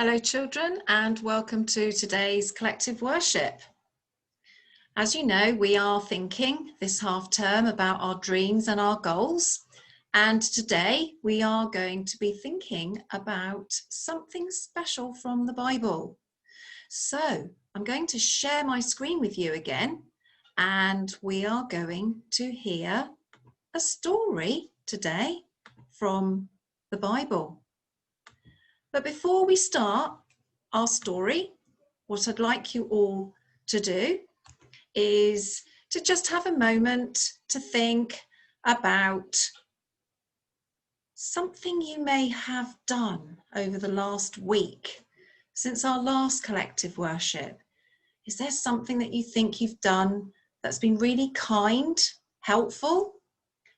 Hello children, and welcome to today's collective worship. As you know, we are thinking this half term about our dreams and our goals, and today we are going to be thinking about something special from the Bible. So I'm going to share my screen with you again, and we are going to hear a story today from the Bible. But before we start our story, what I'd like you all to do is to just have a moment to think about something you may have done over the last week since our last collective worship. Is there something that you think you've done that's been really kind, helpful?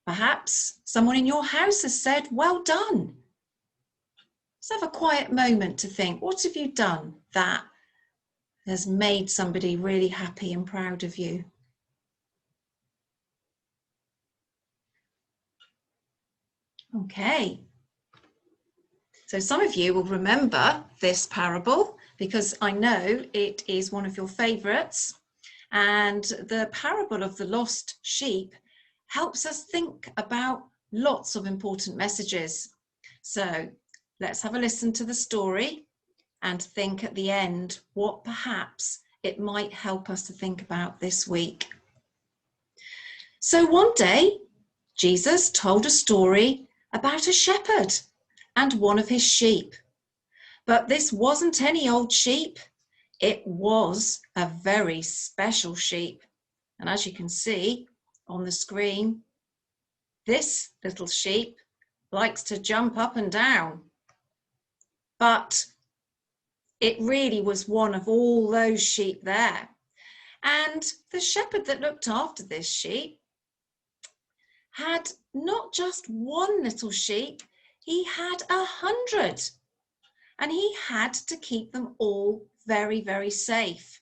Perhaps someone in your house has said, "Well done." Let's have a quiet moment to think, what have you done that has made somebody really happy and proud of you? Okay. So some of you will remember this parable because I know it is one of your favourites. And the parable of the lost sheep helps us think about lots of important messages. So let's have a listen to the story and think at the end what perhaps it might help us to think about this week. So one day, Jesus told a story about a shepherd and one of his sheep. But this wasn't any old sheep. It was a very special sheep. And as you can see on the screen, this little sheep likes to jump up and down. But it really was one of all those sheep there. And the shepherd that looked after this sheep had not just one little sheep, he had 100. And he had to keep them all very, very safe.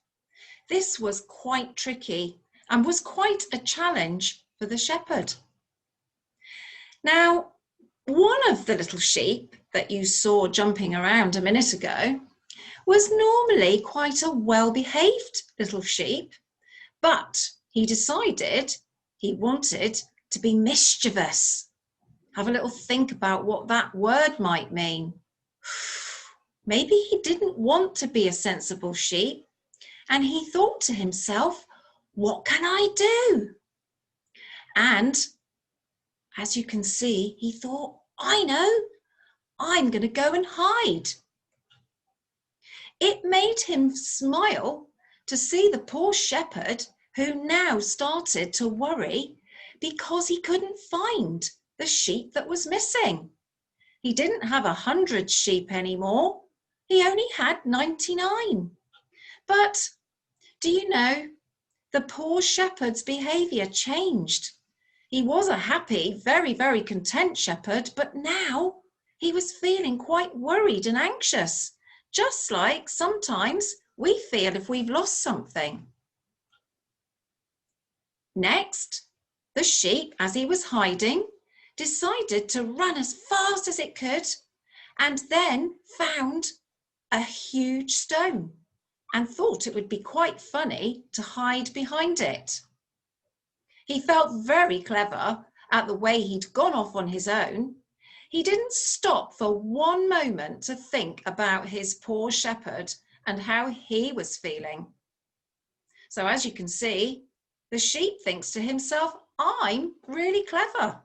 This was quite tricky and was quite a challenge for the shepherd. Now, one of the little sheep that you saw jumping around a minute ago was normally quite a well-behaved little sheep, but he decided he wanted to be mischievous. Have a little think about what that word might mean. Maybe he didn't want to be a sensible sheep, and he thought to himself, what can I do? And as you can see, he thought, I know, I'm going to go and hide. It made him smile to see the poor shepherd who now started to worry because he couldn't find the sheep that was missing. He didn't have 100 sheep anymore. He only had 99. But do you know, the poor shepherd's behaviour changed. He was a happy, very, very content shepherd, but now he was feeling quite worried and anxious, just like sometimes we feel if we've lost something. Next, the sheep, as he was hiding, decided to run as fast as it could and then found a huge stone and thought it would be quite funny to hide behind it. He felt very clever at the way he'd gone off on his own. He didn't stop for one moment to think about his poor shepherd and how he was feeling. So as you can see, the sheep thinks to himself, I'm really clever,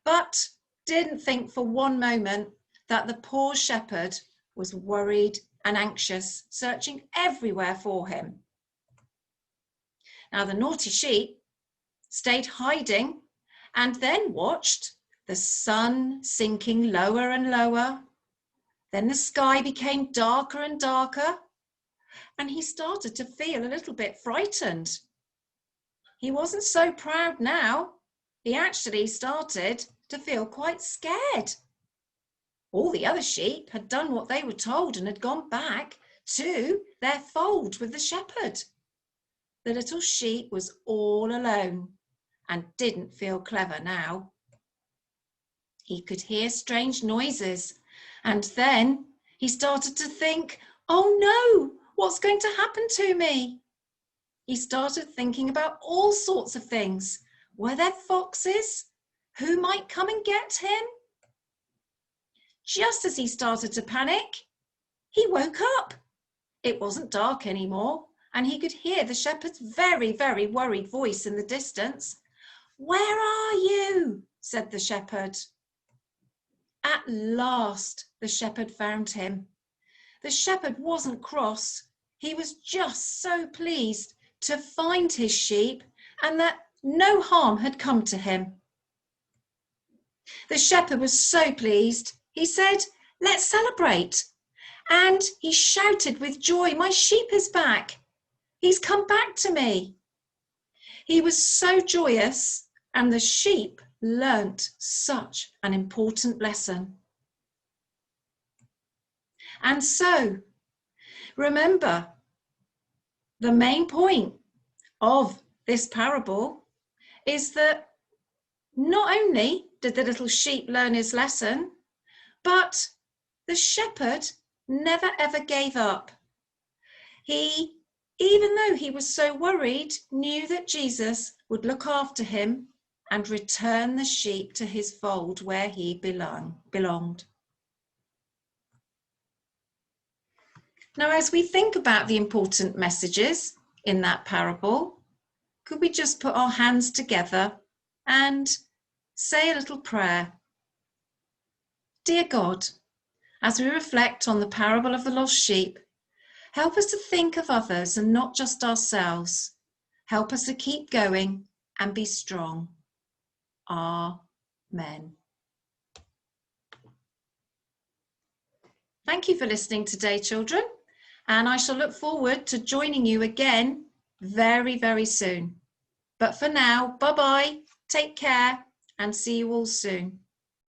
but didn't think for one moment that the poor shepherd was worried and anxious, searching everywhere for him. Now the naughty sheep stayed hiding and then watched the sun sinking lower and lower. Then the sky became darker and darker, and he started to feel a little bit frightened. He wasn't so proud now. He actually started to feel quite scared. All the other sheep had done what they were told and had gone back to their fold with the shepherd. The little sheep was all alone and didn't feel clever now. He could hear strange noises, and then He started to think, oh no, what's going to happen to me? He started thinking about all sorts of things. Were there foxes? Who might come and get him? Just as he started to panic, he woke up. It wasn't dark anymore, and he could hear the shepherd's very, very worried voice in the distance. "Where are you?" said the shepherd. At last, the shepherd found him. The shepherd wasn't cross. He was just so pleased to find his sheep and that no harm had come to him. The shepherd was so pleased. He said, "Let's celebrate." And he shouted with joy, "My sheep is back. He's come back to me." He was so joyous, and the sheep learnt such an important lesson. And so, remember, the main point of this parable is that not only did the little sheep learn his lesson, but the shepherd never ever gave up. He, even though he was so worried, knew that Jesus would look after him and return the sheep to his fold where he belonged. Now, as we think about the important messages in that parable, could we just put our hands together and say a little prayer? Dear God, as we reflect on the parable of the lost sheep, help us to think of others and not just ourselves. Help us to keep going and be strong. Amen. Thank you for listening today, children, and I shall look forward to joining you again very, very soon. But for now, bye-bye, take care, and see you all soon.